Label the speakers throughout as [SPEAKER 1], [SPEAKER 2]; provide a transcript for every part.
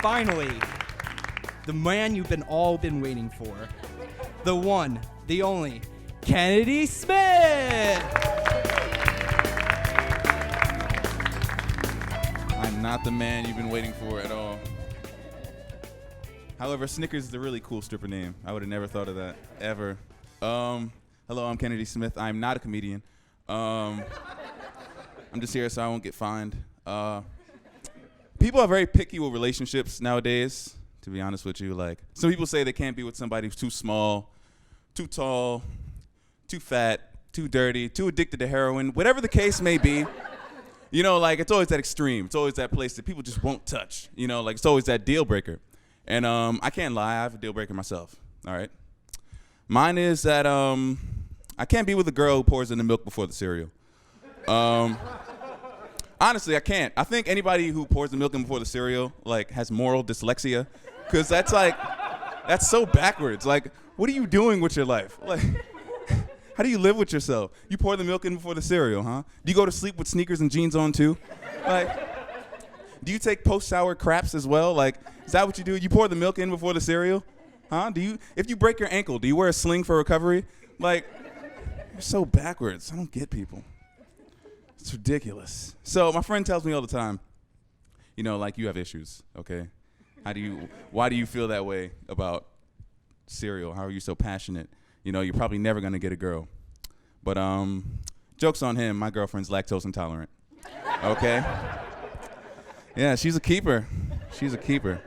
[SPEAKER 1] finally, the man you've all been waiting for. The one, the only, Kennedy Smith!
[SPEAKER 2] I'm not the man you've been waiting for at all. However, Snickers is a really cool stripper name. I would have never thought of that, ever. Hello, I'm Kennedy Smith. I'm not a comedian. I'm just here so I won't get fined. People are very picky with relationships nowadays, to be honest with you. Like, some people say they can't be with somebody who's too small, too tall, too fat, too dirty, too addicted to heroin, whatever the case may be. You know, like, it's always that extreme. It's always that place that people just won't touch. You know, like, it's always that deal breaker. And I can't lie, I have a deal breaker myself, all right? Mine is that I can't be with a girl who pours in the milk before the cereal. Honestly, I can't. I think anybody who pours the milk in before the cereal, like, has moral dyslexia, because that's so backwards. Like, what are you doing with your life? Like, how do you live with yourself? You pour the milk in before the cereal, huh? Do you go to sleep with sneakers and jeans on too? Like, do you take post-shower craps as well? Like, is that what you do? You pour the milk in before the cereal? Huh? If you break your ankle, do you wear a sling for recovery? Like, you're so backwards. I don't get people. It's ridiculous. So my friend tells me all the time, you know, like, you have issues, okay? Why do you feel that way about cereal? How are you so passionate? You know, you're probably never gonna get a girl. But joke's on him, my girlfriend's lactose intolerant, okay? Yeah, she's a keeper. She's a keeper.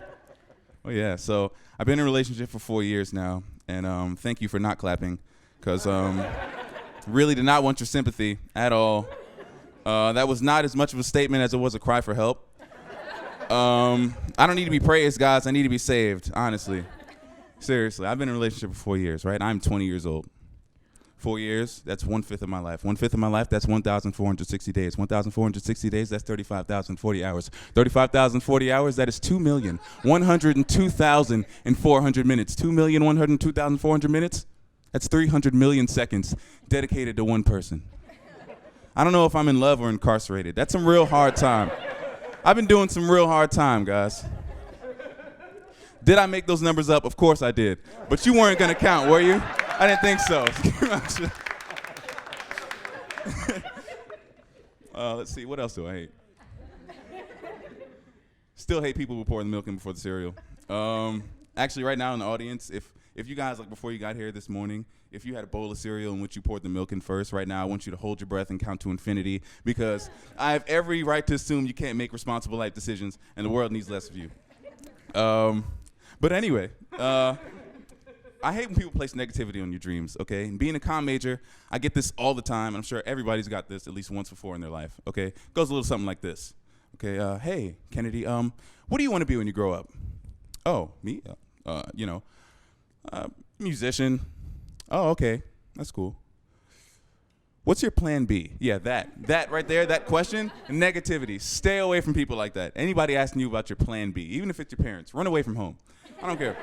[SPEAKER 2] Oh yeah, so I've been in a relationship for 4 years now, and thank you for not clapping, because really did not want your sympathy at all. That was not as much of a statement as it was a cry for help. I don't need to be praised, guys. I need to be saved, honestly. Seriously, I've been in a relationship for 4 years, right? I'm 20 years old. 4 years, that's 1/5 of my life. 1/5 of my life, that's 1,460 days. 1,460 days, that's 35,040 hours. 35,040 hours, that is 2,102,400 minutes. 2,102,400 minutes, that's 300 million seconds dedicated to one person. I don't know if I'm in love or incarcerated. That's some real hard time. I've been doing some real hard time, guys. Did I make those numbers up? Of course I did. But you weren't gonna count, were you? I didn't think so. Let's see, what else do I hate? Still hate people who pour the milk in before the cereal. Actually, right now in the audience, if you guys, like, before you got here this morning, if you had a bowl of cereal in which you poured the milk in first, right now I want you to hold your breath and count to infinity, because I have every right to assume you can't make responsible life decisions, and the world needs less of you. But anyway, I hate when people place negativity on your dreams, okay? And being a comm major, I get this all the time, and I'm sure everybody's got this at least once before in their life, okay? It goes a little something like this. Okay, hey, Kennedy, what do you want to be when you grow up? Oh, me? Musician. Oh, okay, that's cool. What's your plan B? Yeah, that right there, that question, negativity. Stay away from people like that. Anybody asking you about your plan B, even if it's your parents, run away from home. I don't care.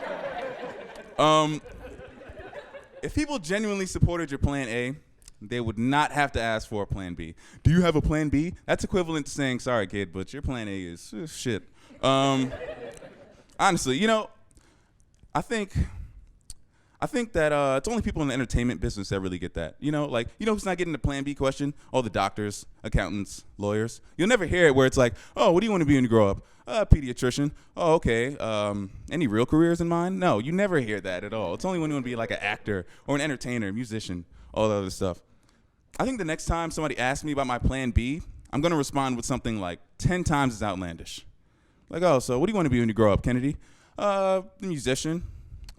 [SPEAKER 2] If people genuinely supported your plan A, they would not have to ask for a plan B. Do you have a plan B? That's equivalent to saying, sorry, kid, but your plan A is shit. Honestly, you know, I think that it's only people in the entertainment business that really get that. You know, like, you know who's not getting the plan B question? All the doctors, accountants, lawyers. You'll never hear it where it's like, oh, what do you want to be when you grow up? Pediatrician. Oh, okay. Any real careers in mind? No, you never hear that at all. It's only when you want to be like an actor or an entertainer, musician, all that other stuff. I think the next time somebody asks me about my plan B, I'm going to respond with something like 10 times as outlandish. Like, oh, so what do you want to be when you grow up, Kennedy? Musician.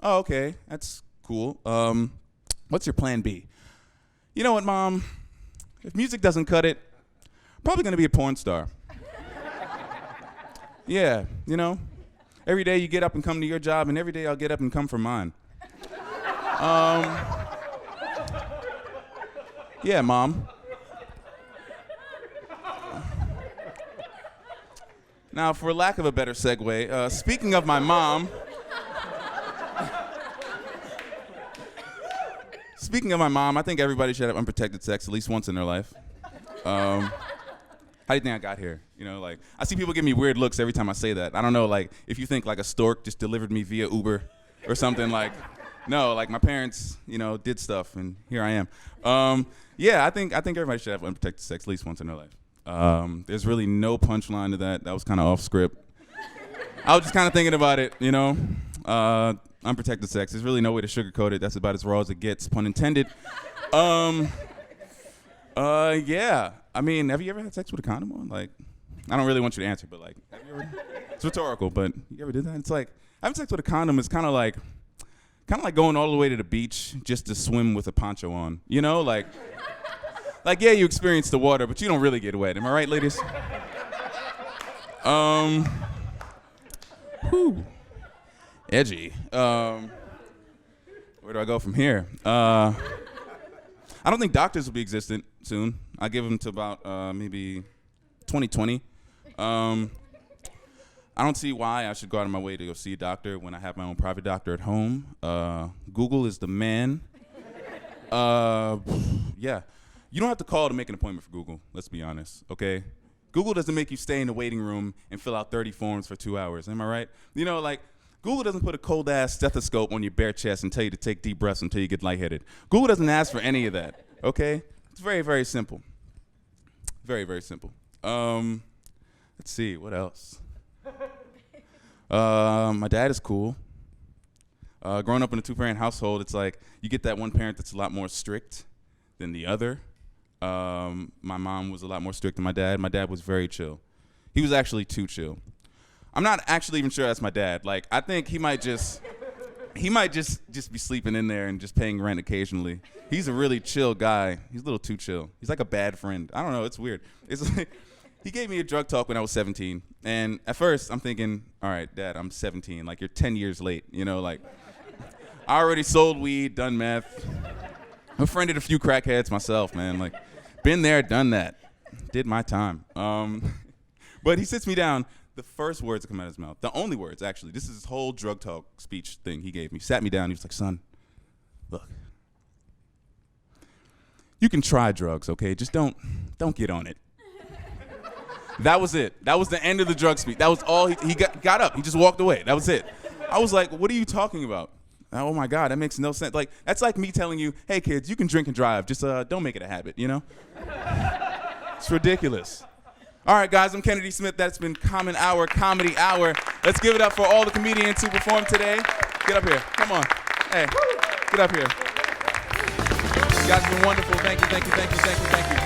[SPEAKER 2] Oh, okay. That's cool. What's your plan B? You know what, Mom? If music doesn't cut it, probably going to be a porn star. Yeah, you know, every day you get up and come to your job, and every day I'll get up and come for mine. Yeah, Mom. Now, for lack of a better segue, speaking of my mom, I think everybody should have unprotected sex at least once in their life. How do you think I got here? You know, like, I see people give me weird looks every time I say that. I don't know, like, if you think like a stork just delivered me via Uber or something, like, no, like my parents, you know, did stuff, and here I am. Yeah, I think everybody should have unprotected sex at least once in their life. There's really no punchline to that. That was kind of off script. I was just kind of thinking about it, you know. Unprotected sex. There's really no way to sugarcoat it. That's about as raw as it gets, pun intended. Yeah. I mean, have you ever had sex with a condom on? Like, I don't really want you to answer, but like, have you ever? It's rhetorical, but you ever did that? It's like, having sex with a condom is kind of like going all the way to the beach just to swim with a poncho on. You know, like yeah, you experience the water, but you don't really get wet. Am I right, ladies? Whew. Edgy. Where do I go from here? I don't think doctors will be existent soon. I give them to about maybe 2020. I don't see why I should go out of my way to go see a doctor when I have my own private doctor at home. Google is the man. Yeah. You don't have to call to make an appointment for Google, let's be honest, okay? Google doesn't make you stay in the waiting room and fill out 30 forms for 2 hours, am I right? You know, like, Google doesn't put a cold-ass stethoscope on your bare chest and tell you to take deep breaths until you get lightheaded. Google doesn't ask for any of that, okay? It's very, very simple. Very, very simple. Let's see, what else? My dad is cool. Growing up in a two-parent household, it's like you get that one parent that's a lot more strict than the other. My mom was a lot more strict than my dad. My dad was very chill. He was actually too chill. I'm not actually even sure that's my dad. Like, I think he might just be sleeping in there and just paying rent occasionally. He's a really chill guy. He's a little too chill. He's like a bad friend. I don't know. It's weird. It's like, he gave me a drug talk when I was 17. And at first, I'm thinking, all right, Dad, I'm 17. Like, you're 10 years late. You know, like, I already sold weed, done meth. Befriended a few crackheads myself, man. Like, been there, done that. Did my time. But he sits me down. The first words that come out of his mouth, the only words, actually, this is his whole drug talk speech thing he gave me. Sat me down. He was like, son, look, you can try drugs, okay? Just don't get on it. That was it. That was the end of the drug speech. That was all. He got up. He just walked away. That was it. I was like, what are you talking about? Oh, my God, that makes no sense. Like, that's like me telling you, hey, kids, you can drink and drive. Just don't make it a habit, you know? It's ridiculous. All right, guys, I'm Kennedy Smith. That's been Common Hour, Comedy Hour. Let's give it up for all the comedians who performed today. Get up here. Come on. Hey, get up here. You guys have been wonderful. Thank you, thank you, thank you, thank you, thank you.